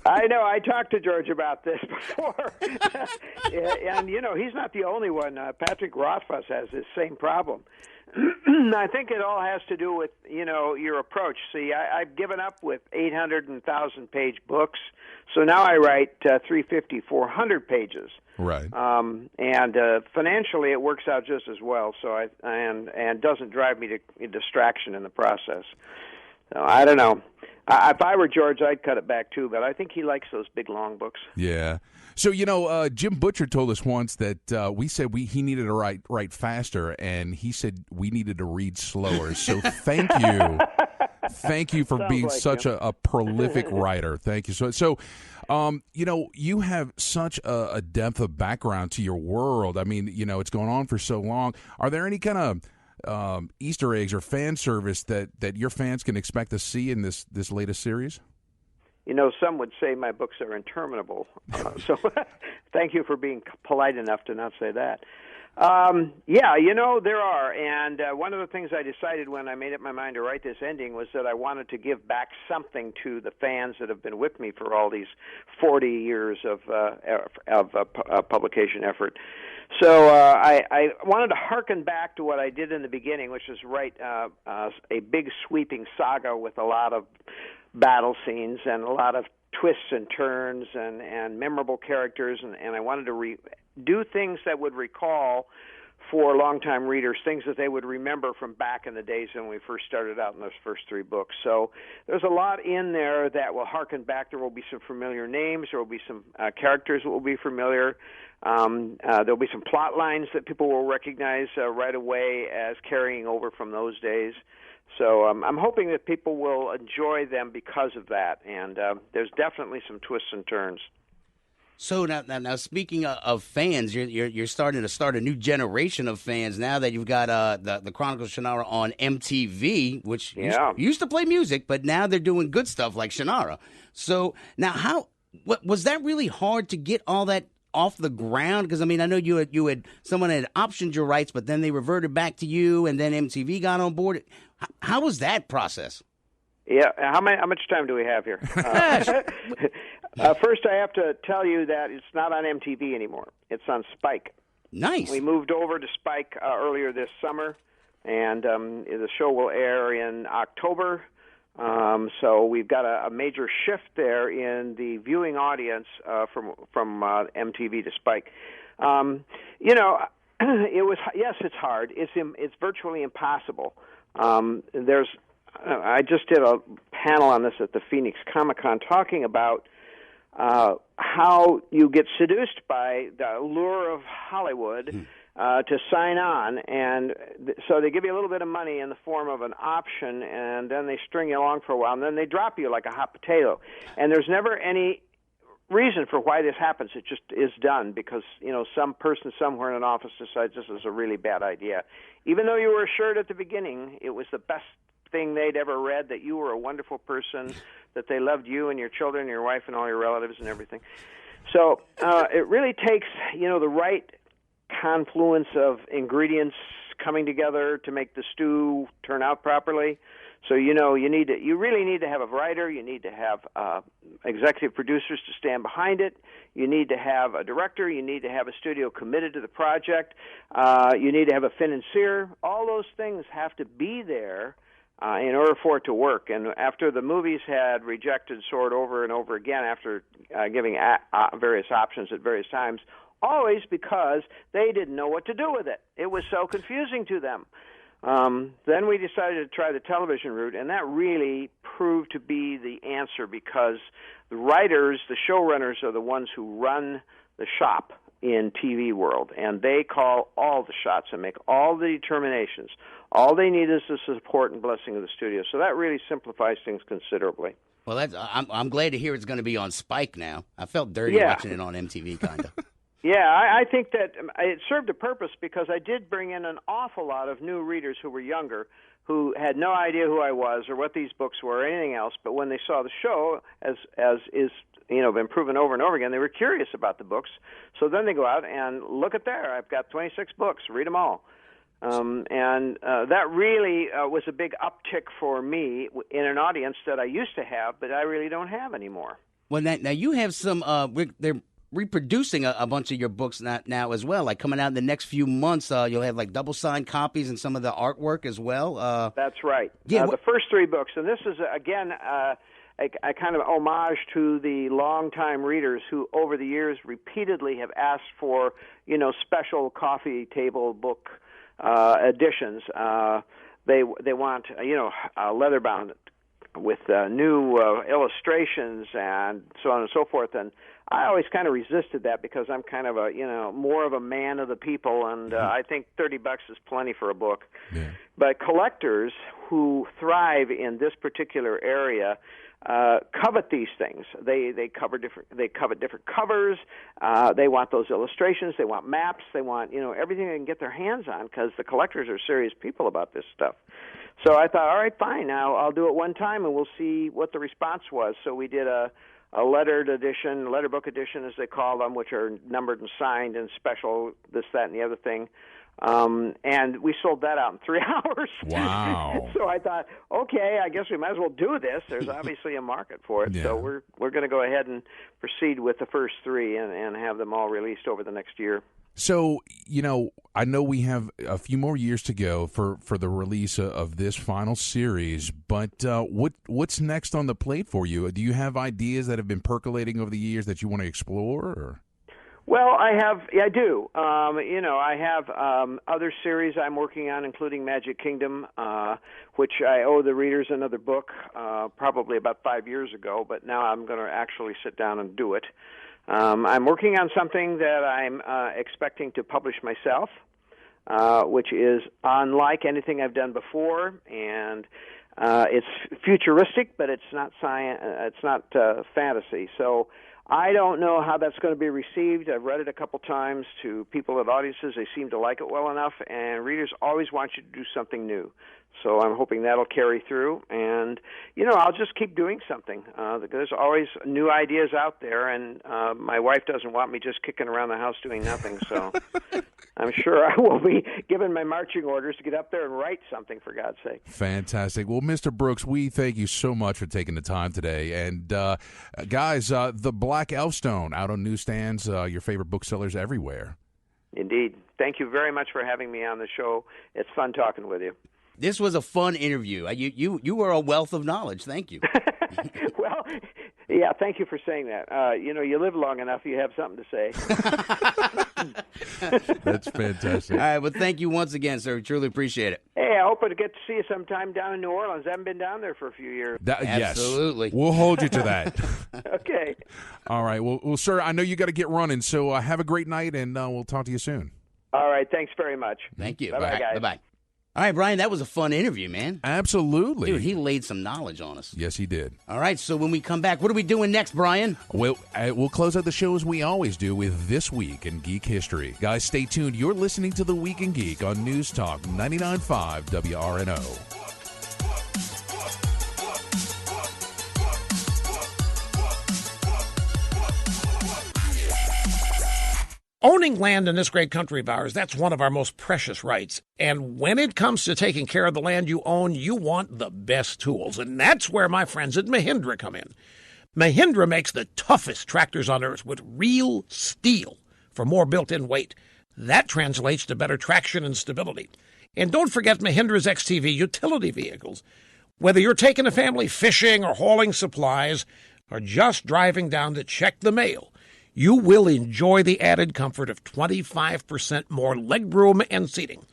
I know. I talked to George about this before. And, he's not the only one. Patrick Rothfuss has this same problem. I think it all has to do with, your approach. See, I've given up with 800 and 1,000-page books, so now I write 350, 400 pages. Right. And financially, it works out just as well. So and doesn't drive me to distraction in the process. So I don't know. If I were George, I'd cut it back too. But I think he likes those big long books. Yeah. So Jim Butcher told us once that we said he needed to write faster, and he said we needed to read slower. So thank you for being like such a prolific writer. Thank you. So. You have such a depth of background to your world. I mean, it's going on for so long. Are there any kind of Easter eggs or fan service that your fans can expect to see in this latest series? Some would say my books are interminable. So thank you for being polite enough to not say that. There are. And one of the things I decided when I made up my mind to write this ending was that I wanted to give back something to the fans that have been with me for all these 40 years of publication effort. So I wanted to hearken back to what I did in the beginning, which is write a big sweeping saga with a lot of battle scenes and a lot of twists and turns and memorable characters, and I wanted to do things that would recall for longtime readers, things that they would remember from back in the days when we first started out in those first 3 books. So there's a lot in there that will harken back. There will be some familiar names. There will be some characters that will be familiar. There will be some plot lines that people will recognize right away as carrying over from those days. So I'm hoping that people will enjoy them because of that, and there's definitely some twists and turns. So now speaking of fans, you're starting to start a new generation of fans now that you've got the Chronicles of Shannara on MTV, which used to play music, but now they're doing good stuff like Shannara. So now was that really hard to get all that off the ground? Because I mean, I know you had someone had optioned your rights, but then they reverted back to you, and then MTV got on board. How was that process? Yeah, how much time do we have here? First, I have to tell you that it's not on MTV anymore. It's on Spike. Nice. We moved over to Spike earlier this summer, and the show will air in October. So we've got a major shift there in the viewing audience from MTV to Spike. It was it's hard. It's virtually impossible. I just did a panel on this at the Phoenix Comic-Con talking about how you get seduced by the allure of Hollywood to sign on, and so they give you a little bit of money in the form of an option, and then they string you along for a while, and then they drop you like a hot potato. And there's never any reason for why this happens. It just is done because, some person somewhere in an office decides this is a really bad idea. Even though you were assured at the beginning it was the best thing they'd ever read, that you were a wonderful person, that they loved you and your children and your wife and all your relatives and everything. So it really takes, the right confluence of ingredients coming together to make the stew turn out properly. So you really need to have a writer. You need to have executive producers to stand behind it. You need to have a director. You need to have a studio committed to the project. You need to have a financier. All those things have to be there in order for it to work. And after the movies had rejected Sword over and over again, after giving various options at various times, always because they didn't know what to do with it. It was so confusing to them. Then we decided to try the television route, and that really proved to be the answer because the writers, the showrunners, are the ones who run the shop in TV world, and they call all the shots and make all the determinations. All they need is the support and blessing of the studio. So that really simplifies things considerably. Well, I'm glad to hear it's going to be on Spike now. I felt dirty watching it on MTV, kind of. Yeah, I think that it served a purpose because I did bring in an awful lot of new readers who were younger, who had no idea who I was or what these books were or anything else. But when they saw the show, as is been proven over and over again, they were curious about the books. So then they go out and look at there. I've got 26 books. Read them all. And that really was a big uptick for me in an audience that I used to have, but I really don't have anymore. Well, now you have some. They're reproducing a bunch of your books now as well. Like coming out in the next few months, you'll have like double-signed copies and some of the artwork as well. That's right. Yeah, the first three books, and this is, again, a kind of homage to the longtime readers who over the years repeatedly have asked for, special coffee table book editions. They want, leather-bound with new illustrations and so on and so forth. And I always kind of resisted that because I'm kind of more of a man of the people, and I think $30 is plenty for a book. Yeah. But collectors who thrive in this particular area covet these things. They covet different covers. They want those illustrations. They want maps. They want everything they can get their hands on because the collectors are serious people about this stuff. So I thought, all right, fine. Now I'll do it one time and we'll see what the response was. So we did a lettered edition, letter book edition as they call them, which are numbered and signed and special, this, that, and the other thing. And we sold that out in 3 hours. Wow. So I thought, okay, I guess we might as well do this. There's obviously a market for it. Yeah. So we're going to go ahead and proceed with the first three and have them all released over the next year. So, I know we have a few more years to go for the release of this final series, but what's next on the plate for you? Do you have ideas that have been percolating over the years that you want to explore? Or? Well, I do. I have other series I'm working on, including Magic Kingdom, which I owe the readers another book, probably about 5 years ago, but now I'm going to actually sit down and do it. I'm working on something that I'm expecting to publish myself, which is unlike anything I've done before, and it's futuristic, but it's not science. It's not fantasy. So I don't know how that's going to be received. I've read it a couple times to people at audiences. They seem to like it well enough, and readers always want you to do something new. So I'm hoping that'll carry through, and I'll just keep doing something. There's always new ideas out there, and my wife doesn't want me just kicking around the house doing nothing. So I'm sure I will be given my marching orders to get up there and write something, for God's sake. Fantastic. Well, Mr. Brooks, we thank you so much for taking the time today. And guys, the Black Elfstone out on newsstands, your favorite booksellers everywhere. Indeed. Thank you very much for having me on the show. It's fun talking with you. This was a fun interview. You were a wealth of knowledge. Thank you. Well, yeah, thank you for saying that. You live long enough, you have something to say. That's fantastic. All right, well, thank you once again, sir. We truly appreciate it. Hey, I hope to get to see you sometime down in New Orleans. I haven't been down there for a few years. Absolutely. Yes. We'll hold you to that. Okay. All right. Well, sir, I know you got to get running, so have a great night, and we'll talk to you soon. All right. Thanks very much. Thank you. Bye-bye, guys. Bye-bye. All right, Brian, that was a fun interview, man. Absolutely. Dude, he laid some knowledge on us. Yes, he did. All right, so when we come back, what are we doing next, Brian? We'll close out the show as we always do with This Week in Geek History. Guys, stay tuned. You're listening to The Week in Geek on News Talk 99.5 WRNO. Owning land in this great country of ours, that's one of our most precious rights. And when it comes to taking care of the land you own, you want the best tools. And that's where my friends at Mahindra come in. Mahindra makes the toughest tractors on earth with real steel for more built-in weight. That translates to better traction and stability. And don't forget Mahindra's XTV utility vehicles. Whether you're taking a family fishing or hauling supplies or just driving down to check the mail, you will enjoy the added comfort of 25% more legroom and seating.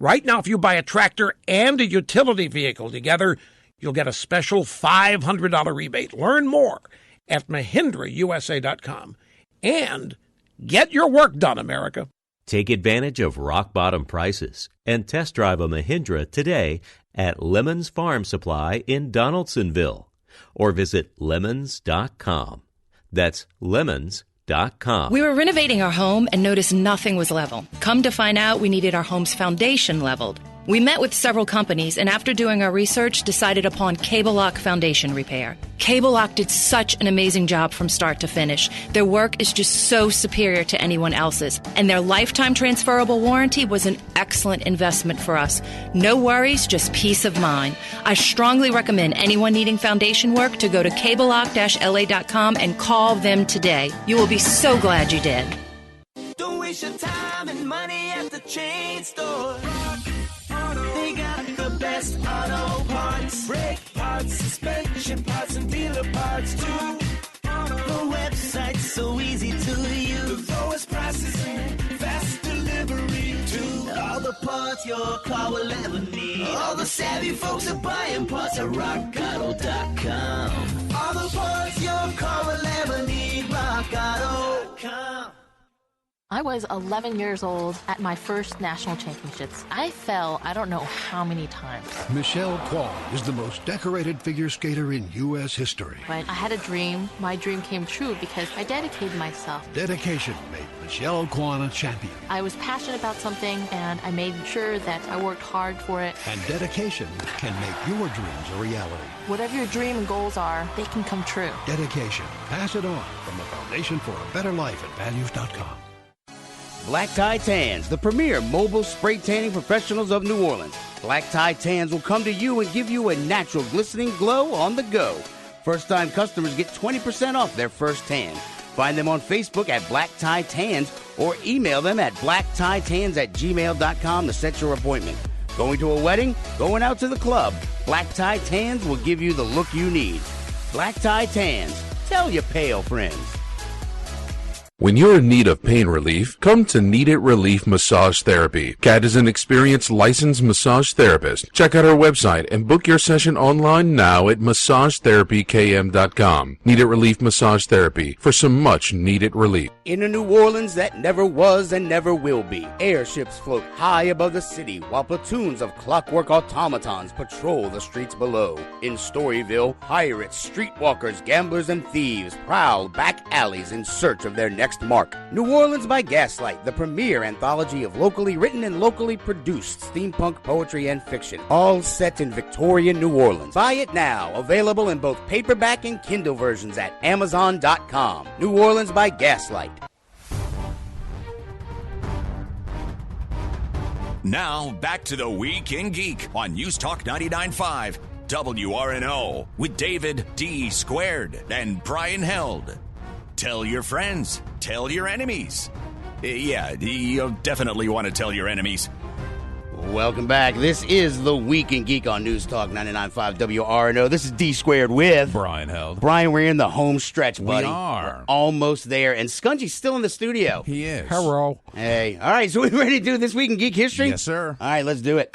Right now, if you buy a tractor and a utility vehicle together, you'll get a special $500 rebate. Learn more at MahindraUSA.com. And get your work done, America. Take advantage of rock-bottom prices and test drive a Mahindra today at Lemons Farm Supply in Donaldsonville or visit lemons.com. That's lemons.com. We were renovating our home and noticed nothing was level. Come to find out, we needed our home's foundation leveled. We met with several companies, and after doing our research, decided upon Cable Lock Foundation Repair. Cable Lock did such an amazing job from start to finish. Their work is just so superior to anyone else's, and their lifetime transferable warranty was an excellent investment for us. No worries, just peace of mind. I strongly recommend anyone needing foundation work to go to cablelock-la.com and call them today. You will be so glad you did. Don't waste your time and money at the chain store. They got the best auto parts, brake parts, suspension parts, and dealer parts too. The website's so easy to use. The lowest prices and fast delivery too. All the parts your car will ever need. All the savvy folks are buying parts at rockauto.com. All the parts your car will ever need. rockauto.com. I was 11 years old at my first national championships. I fell I don't know how many times. Michelle Kwan is the most decorated figure skater in U.S. history. But I had a dream. My dream came true because I dedicated myself. Dedication made Michelle Kwan a champion. I was passionate about something, and I made sure that I worked hard for it. And dedication can make your dreams a reality. Whatever your dream and goals are, they can come true. Dedication. Pass it on from the Foundation for a Better Life at values.com. Black Tie Tans, the premier mobile spray tanning professionals of New Orleans. Black Tie Tans will come to you and give you a natural glistening glow on the go. First-time customers get 20% off their first tan. Find them on Facebook at Black Tie Tans or email them at blacktitans@gmail.com to set your appointment. Going to a wedding? Going out to the club? Black Tie Tans will give you the look you need. Black Tie Tans. Tell your pale friends. When you're in need of pain relief, come to Need It Relief Massage Therapy. Kat is an experienced licensed massage therapist. Check out our website and book your session online now at massagetherapykm.com. Need It Relief Massage Therapy for some much needed relief. In a New Orleans that never was and never will be, airships float high above the city while platoons of clockwork automatons patrol the streets below. In Storyville, pirates, streetwalkers, gamblers, and thieves prowl back alleys in search of their next mark. New Orleans by Gaslight, the premier anthology of locally written and locally produced steampunk poetry and fiction, all set in Victorian New Orleans. Buy it now, available in both paperback and Kindle versions at Amazon.com. New Orleans by Gaslight. Now, back to the Week in Geek on News Talk 99.5 WRNO with David D. Squared and Brian Held. Tell your friends. Tell your enemies. Yeah, you'll definitely want to tell your enemies. Welcome back. This is the Week in Geek on News Talk 99.5 WRNO. This is D Squared with Brian Held. Brian, we're in the home stretch, buddy. We are. We're almost there. And Skungy's still in the studio. He is. Hello. Hey. All right, so we ready to do This Week in Geek History? Yes, sir. All right, let's do it.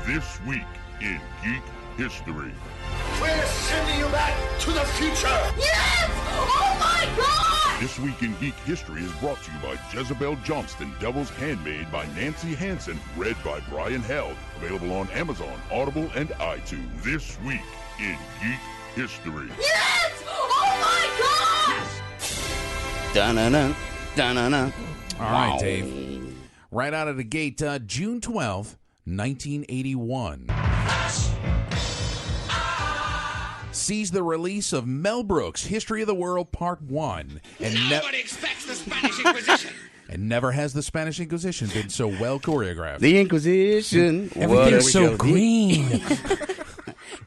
This Week in Geek History. We're sending you back to the future! Yes! Oh my God! This Week in Geek History is brought to you by Jezebel Johnston, Devil's Handmaid by Nancy Hansen, read by Brian Held. Available on Amazon, Audible, and iTunes. This Week in Geek History. Yes! Oh my God! Da-na-na, da-na-na. All right, Dave. Right out of the gate, June 12th, 1981. sees the release of Mel Brooks' History of the World Part 1. And Nobody expects the Spanish Inquisition. And never has the Spanish Inquisition been so well choreographed. The Inquisition. Everything's so green.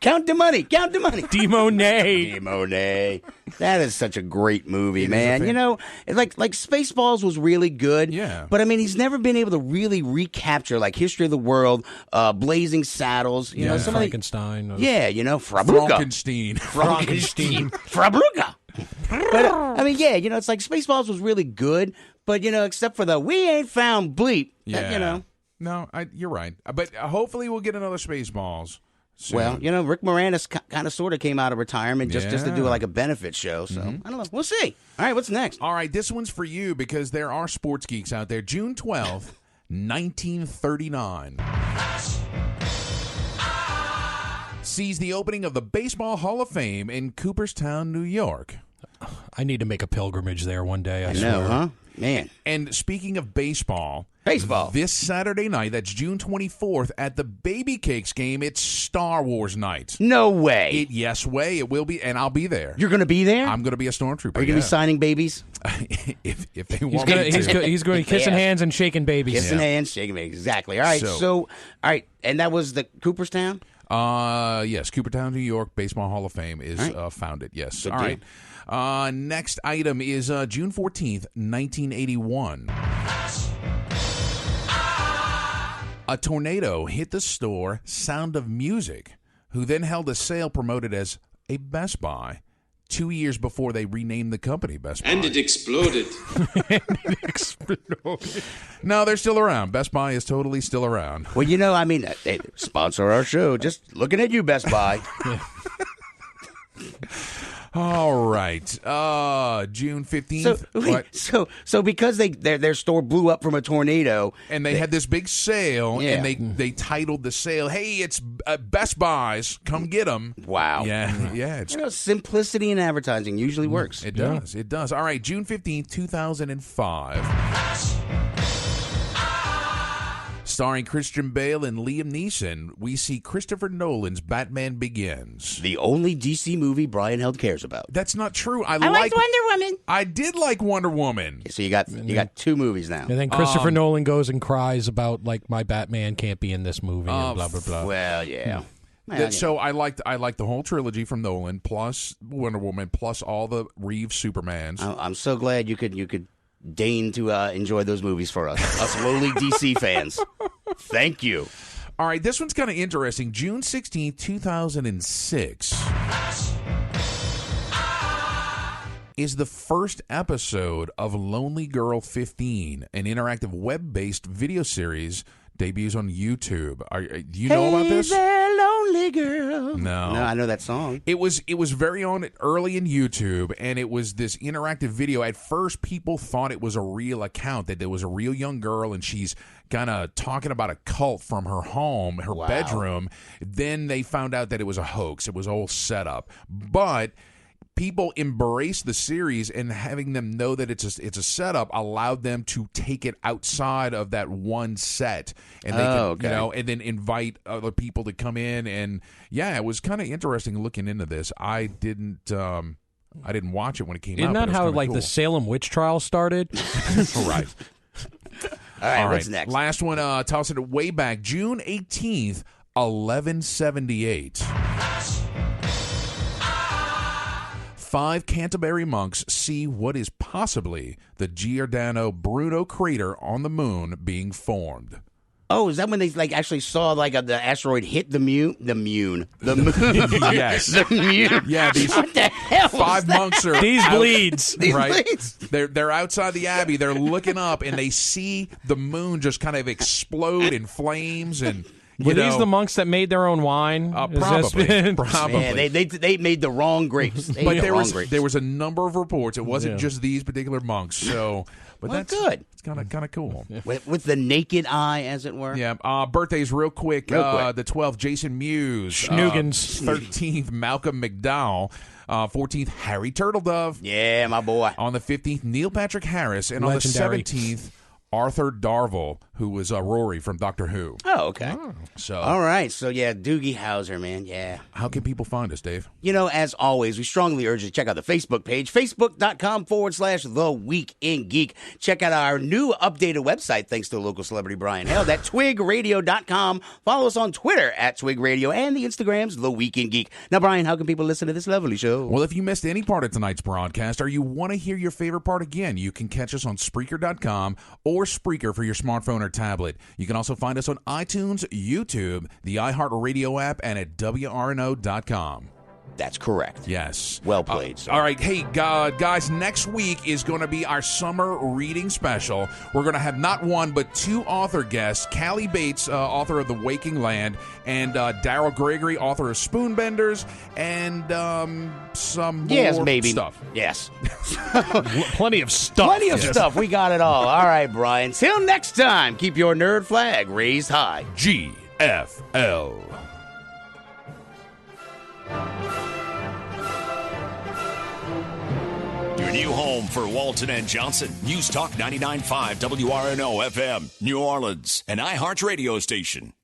Count the money. Count the money. Demonet. That is such a great movie, man. You know, it's like Spaceballs was really good. Yeah. But I mean, he's never been able to really recapture like History of the World, Blazing Saddles. You know, some Frankenstein. Frankenstein. Frabruca. But I mean, yeah, you know, it's like Spaceballs was really good, but you know, except for the we ain't found bleep. Yeah. You know. No, you're right. But hopefully we'll get another Spaceballs soon. Well, you know, Rick Moranis kind of sort of came out of retirement just to do like a benefit show. So I don't know. We'll see. All right, what's next? All right, this one's for you because there are sports geeks out there. June 12th, 1939. Sees the opening of the Baseball Hall of Fame in Cooperstown, New York. I need to make a pilgrimage there one day. I know, swear. huh? Man. And speaking of baseball, Baseball. This Saturday night, that's June 24th, at the Baby Cakes game, it's Star Wars night. No way. Yes way. It will be, and I'll be there. You're going to be there? I'm going to be a stormtrooper. Are you going to be signing babies? if they want me to. He's going to be kissing hands and shaking babies. Kissing hands, shaking babies. Exactly. All right. So, all right. And that was the Cooperstown? Yes. Cooperstown, New York, Baseball Hall of Fame is founded. Yes. Good All deal. right. Next item is June 14th, 1981. A tornado hit the store Sound of Music, who then held a sale promoted as a Best Buy 2 years before they renamed the company Best Buy. And it exploded. No, they're still around. Best Buy is totally still around. Well, you know, I mean, they sponsor our show. Just looking at you, Best Buy. All right. June 15th. So because their store blew up from a tornado. And they had this big sale, and they titled the sale, hey, it's Best Buys. Come get them. Wow. Yeah. Yeah. It's, you know, simplicity in advertising usually works. It does. It does. All right. June 15th, 2005. Starring Christian Bale and Liam Neeson, we see Christopher Nolan's Batman Begins. The only DC movie Brian Held cares about. That's not true. I like Wonder Woman. I did like Wonder Woman. So you got two movies now. And then Christopher Nolan goes and cries about like my Batman can't be in this movie and blah blah blah. Well, yeah. So I liked the whole trilogy from Nolan, plus Wonder Woman, plus all the Reeves Supermans. I'm so glad you could deign to enjoy those movies for us lowly DC fans. Thank you. All right, this one's kind of interesting. June 16th, 2006 is the first episode of Lonely Girl 15, an interactive web-based video series debuts on YouTube. Do you know about this? Hey there, lonely girl. No, I know that song. It was very early in YouTube, and it was this interactive video. At first, people thought it was a real account, that there was a real young girl, and she's kind of talking about a cult from her home, her bedroom. Then they found out that it was a hoax. It was all set up, but people embraced the series, and having them know that it's a setup allowed them to take it outside of that one set, and they could, and then invite other people to come in. And yeah, it was kind of interesting looking into this. I didn't watch it when it came out. Isn't that how cool. the Salem witch trial started? Right. All right, what's next? Last one, toss it way back, June 18th, 1178. 5 Canterbury monks see what is possibly the Giordano Bruno crater on the moon being formed. Oh, is that when they actually saw the asteroid hit the moon? Yes, the moon. Yeah, what the hell? 5 monks are these out, bleeds. Right? They're outside the abbey. They're looking up, and they see the moon just kind of explode in flames. And were these the monks that made their own wine? Probably. Yeah, they made the wrong grapes. But there was a number of reports. It wasn't just these particular monks. So, but that's good. It's kind of cool. With the naked eye, as it were. Yeah. Birthdays real quick. The 12th, Jason Mewes. Schnoogans. 13th, Malcolm McDowell. 14th, Harry Turtledove. Yeah, my boy. On the 15th, Neil Patrick Harris. And Legendary. on the 17th, Arthur Darvill. who was Rory from Doctor Who. Oh, okay. So, all right. So, yeah, Doogie Howser, man. Yeah. How can people find us, Dave? As always, we strongly urge you to check out the Facebook page, facebook.com/The Week in Geek. Check out our new updated website, thanks to local celebrity Brian Held, at twigradio.com. Follow us on Twitter at Twig Radio and the Instagrams, The Week in Geek. Now, Brian, how can people listen to this lovely show? Well, if you missed any part of tonight's broadcast or you want to hear your favorite part again, you can catch us on Spreaker.com or Spreaker for your smartphone or tablet. You can also find us on iTunes, YouTube, the iHeartRadio app, and at WRNO.com. That's correct. Yes. Well played, sir. All right. Hey, guys, next week is going to be our summer reading special. We're going to have not one, but two author guests. Callie Bates, author of The Waking Land, and Daryl Gregory, author of Spoonbenders, and some more stuff. Yes. Plenty of stuff. Plenty of stuff. We got it all. All right, Brian. Till next time, keep your nerd flag raised high. GFL. Your new home for Walton and Johnson. News Talk 99.5 WRNO FM, New Orleans, an iHeart radio station.